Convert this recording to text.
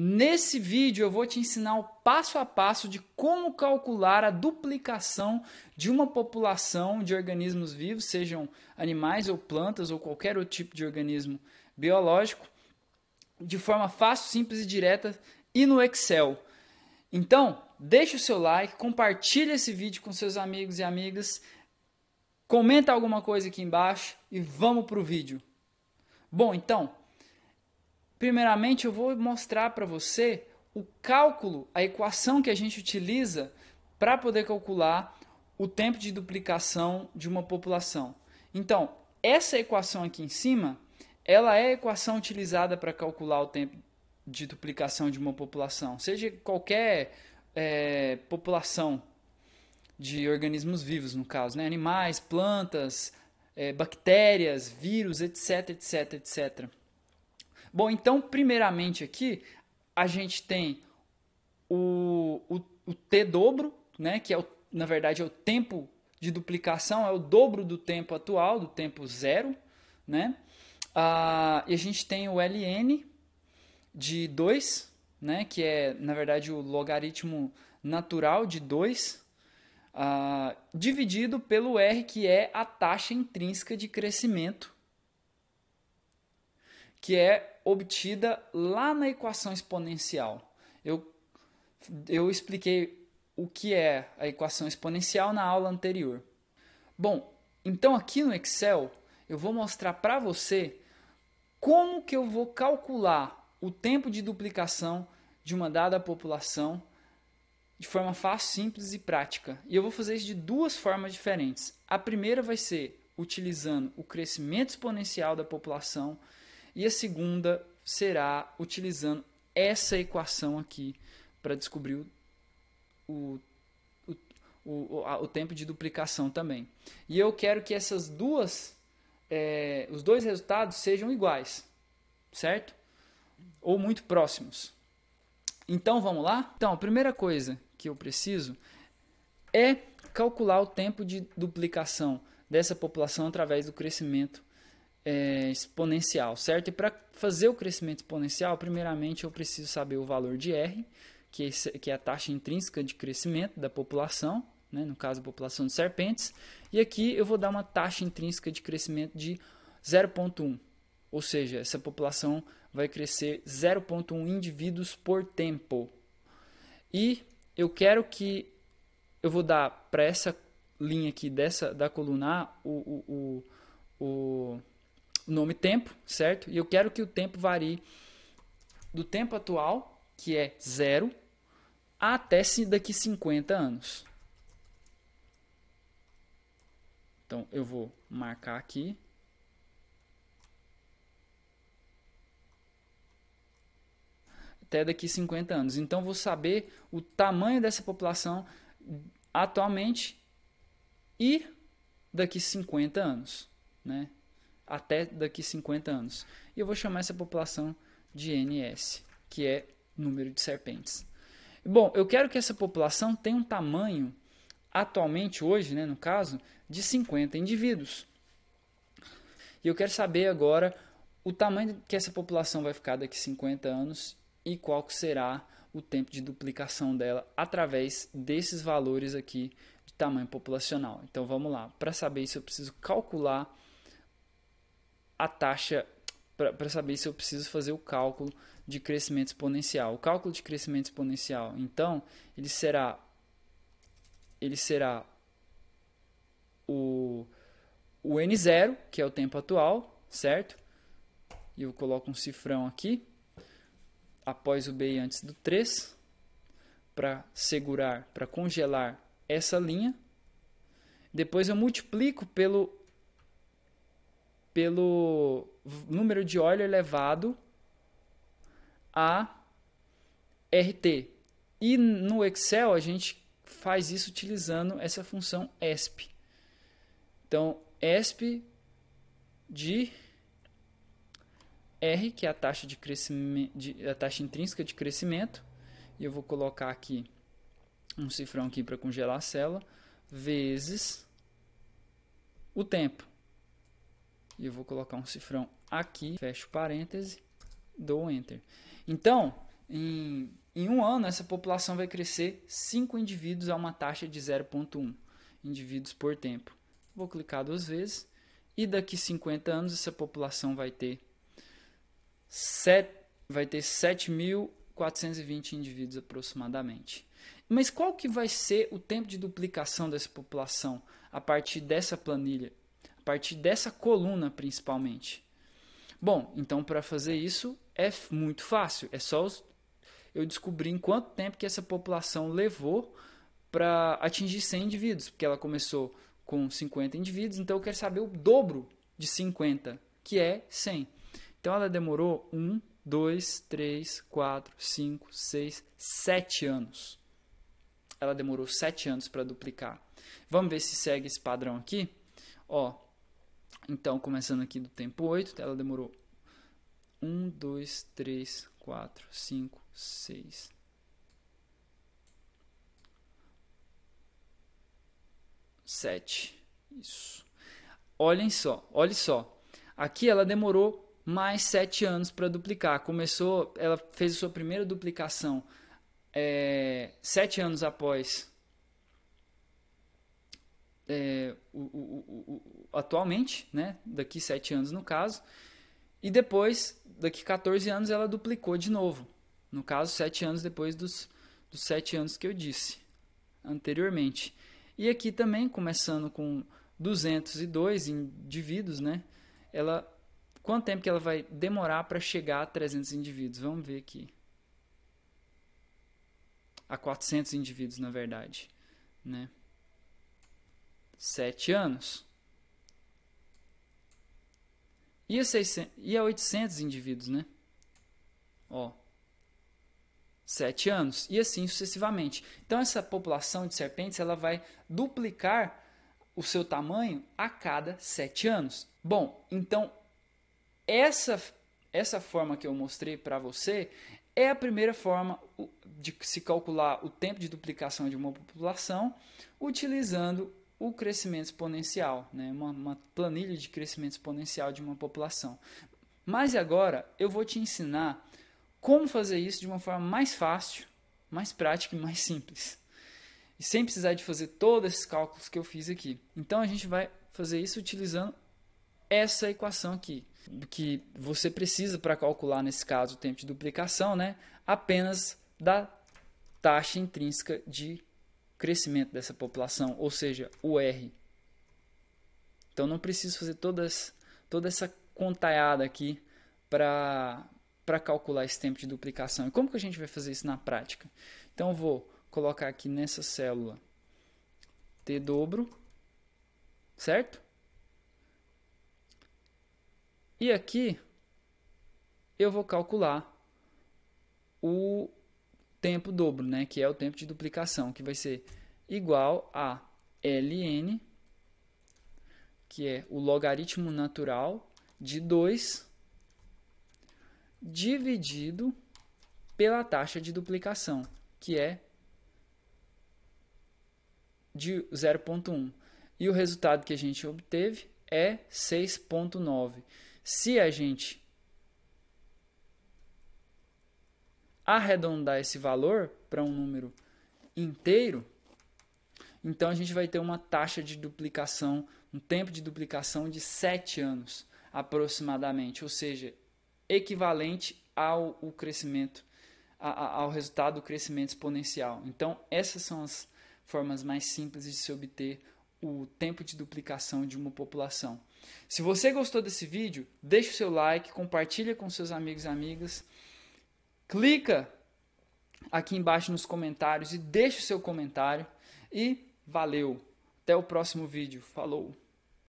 Nesse vídeo eu vou te ensinar o passo a passo de como calcular a duplicação de uma população de organismos vivos, sejam animais ou plantas ou qualquer outro tipo de organismo biológico, de forma fácil, simples e direta e no Excel. Então, deixa o seu like, compartilha esse vídeo com seus amigos e amigas, comenta alguma coisa aqui embaixo e vamos para o vídeo. Bom, então, primeiramente eu vou mostrar para você o cálculo, a equação que a gente utiliza para poder calcular o tempo de duplicação de uma população. Então, essa equação aqui em cima, ela é a equação utilizada para calcular o tempo de duplicação de uma população, seja qualquer população de organismos vivos, no caso, né? Animais, plantas, bactérias, vírus, etc, etc, etc. Bom, então, primeiramente aqui, a gente tem o t dobro, né, que na verdade é o tempo de duplicação, é o dobro do tempo atual, do tempo zero, né? E a gente tem o ln de 2, né, que é, na verdade, o logaritmo natural de 2, dividido pelo r, que é a taxa intrínseca de crescimento, que é obtida lá na equação exponencial. Eu expliquei o que é a equação exponencial na aula anterior. Bom, então aqui no Excel eu vou mostrar para você como que eu vou calcular o tempo de duplicação de uma dada população de forma fácil, simples e prática. E eu vou fazer isso de duas formas diferentes. A primeira vai ser utilizando o crescimento exponencial da população e a segunda será utilizando essa equação aqui para descobrir o tempo de duplicação também. E eu quero que essas duas, os dois resultados sejam iguais, certo? Ou muito próximos. Então vamos lá? Então a primeira coisa que eu preciso é calcular o tempo de duplicação dessa população através do crescimento exponencial, certo? E para fazer o crescimento exponencial, primeiramente eu preciso saber o valor de R, que é a taxa intrínseca de crescimento da população, né? No caso a população de serpentes, e aqui eu vou dar uma taxa intrínseca de crescimento de 0,1, ou seja, essa população vai crescer 0,1 indivíduos por tempo. E eu quero que eu vou dar para essa linha aqui da coluna A o nome tempo, certo? E eu quero que o tempo varie do tempo atual, que é 0, até daqui 50 anos. Então eu vou marcar aqui. Até daqui 50 anos. Então vou saber o tamanho dessa população atualmente e daqui 50 anos, né? Até daqui 50 anos. E eu vou chamar essa população de NS, que é número de serpentes. Bom, eu quero que essa população tenha um tamanho, atualmente, hoje, né, no caso, de 50 indivíduos. E eu quero saber agora o tamanho que essa população vai ficar daqui 50 anos e qual será o tempo de duplicação dela através desses valores aqui de tamanho populacional. Então vamos lá, para saber se eu preciso calcular a taxa, para saber se eu preciso fazer o cálculo de crescimento exponencial. O cálculo de crescimento exponencial, então, ele será o N0, que é o tempo atual, certo? E eu coloco um cifrão aqui, após o B e antes do 3, para segurar, para congelar essa linha. Depois eu multiplico pelo número de Euler elevado a RT. E no Excel a gente faz isso utilizando essa função ESP. Então, ESP de R, que é a taxa de crescimento, a taxa intrínseca de crescimento, e eu vou colocar aqui um cifrão aqui para congelar a célula, vezes o tempo. E eu vou colocar um cifrão aqui, fecho parêntese, dou Enter. Então, Em um ano, essa população vai crescer 5 indivíduos a uma taxa de 0,1 indivíduos por tempo. Vou clicar 2 vezes e daqui 50 anos essa população vai ter 7.420 indivíduos aproximadamente. Mas qual que vai ser o tempo de duplicação dessa população a partir dessa planilha, a partir dessa coluna principalmente? Bom, então para fazer isso é muito fácil, é só eu descobrir em quanto tempo que essa população levou para atingir 100 indivíduos, porque ela começou com 50 indivíduos, então eu quero saber o dobro de 50, que é 100. Então ela demorou 1, 2, 3, 4, 5, 6, 7 anos. Ela demorou 7 anos para duplicar. Vamos ver se segue esse padrão aqui. Ó, então, começando aqui do tempo 8, ela demorou 1, 2, 3, 4, 5, 6, 7. Isso. Olhem só, olha só. Aqui ela demorou mais 7 anos para duplicar. Começou, ela fez a sua primeira duplicação 7 anos após atualmente, né? Daqui 7 anos no caso. E depois, daqui 14 anos, ela duplicou de novo. No caso, 7 anos depois dos 7 anos que eu disse anteriormente. E aqui também, começando com 202 indivíduos, né? Quanto tempo que ela vai demorar para chegar a 300 indivíduos? Vamos ver aqui. A 400 indivíduos, na verdade, né? 7 anos. E a 800 indivíduos, né? Ó, 7 anos. E assim sucessivamente. Então, essa população de serpentes ela vai duplicar o seu tamanho a cada 7 anos. Bom, então, essa forma que eu mostrei para você é a primeira forma de se calcular o tempo de duplicação de uma população utilizando o crescimento exponencial, né? Uma planilha de crescimento exponencial de uma população. Mas agora eu vou te ensinar como fazer isso de uma forma mais fácil, mais prática e mais simples. E sem precisar de fazer todos esses cálculos que eu fiz aqui. Então a gente vai fazer isso utilizando essa equação aqui, que você precisa para calcular, nesse caso, o tempo de duplicação, né? Apenas da taxa intrínseca de crescimento dessa população, ou seja, o R. Então não preciso fazer toda essa contaiada aqui para calcular esse tempo de duplicação. E como que a gente vai fazer isso na prática? Então eu vou colocar aqui nessa célula T dobro, certo? E aqui eu vou calcular o tempo dobro, né, que é o tempo de duplicação, que vai ser igual a ln, que é o logaritmo natural de 2 dividido pela taxa de duplicação, que é de 0,1. E o resultado que a gente obteve é 6,9. Se a gente arredondar esse valor para um número inteiro, então a gente vai ter uma taxa de duplicação, um tempo de duplicação de 7 anos aproximadamente, ou seja, equivalente ao crescimento, ao resultado do crescimento exponencial. Então essas são as formas mais simples de se obter o tempo de duplicação de uma população. Se você gostou desse vídeo, deixe o seu like, compartilha com seus amigos e amigas, clica aqui embaixo nos comentários e deixe o seu comentário. E valeu! Até o próximo vídeo. Falou!